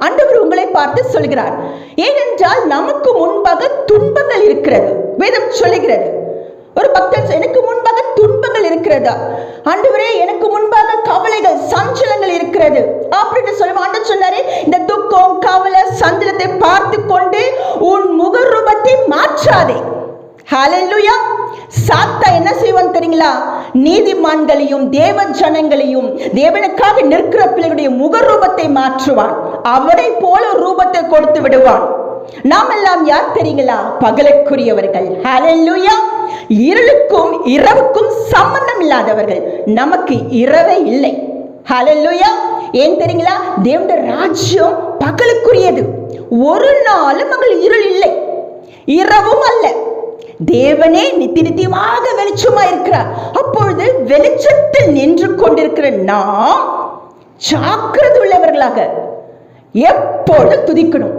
ஆண்டவர் உங்களை பார்த்து சொல்கிறார். ஏனென்றால் நமக்கு முன்பாக துன்பங்கள் இருக்கிறது. வேதம் சொல்லுகிறது. ஒரு பக்தன், எனக்கு முன்பாக துன்பங்கள் இருக்கிறதா ஆண்டவரே, எனக்கு முன்பாக கவலைகள் சஞ்சலங்கள் இருக்கிறது அப்படின்னு சொல்லுவோம். ஆண்டவர் சொன்னாரு, இந்த துக்கம் கவலை சஞ்சலத்தை பார்த்து கொண்டு உன் முகரூபத்தை மாற்றாதே. ஹல்லேலூயா. சாத்தா என்ன செய்வான் தெரியுங்களா? நீதிமான்களையும் தேவ ஜனங்களையும் தேவனுக்காக நிற்கிற பிள்ளைகளுடைய முகரூபத்தை மாற்றுவான். அவரை போல ரூபத்தை கொடுத்து விடுவான். நாம் எல்லாம் யார் தெரியுங்களா? பகலுக்குரியவர்கள். ஹல்லேலூயா. இருளுக்கும் இரவுக்கும் சம்பந்தம் இல்லாதவர்கள். நமக்கு இரவே இல்லை. ஹல்லேலூயா. ஏன் தெரியுங்களா? தேவனுடைய ராஜ்யம் பகலுக்குரியது. ஒரு நாளும் அங்கே இருள் இல்லை, இரவும் அல்ல. தேவனே நித்தியமாக வெளிச்சமா இருக்கிறார். அப்பொழுது வெளிச்சத்தில் நின்று கொண்டிருக்கிற நாம் ஜாக்கிரதை உள்ளவர்களாக எப்பொழுது துதிக்கணும்.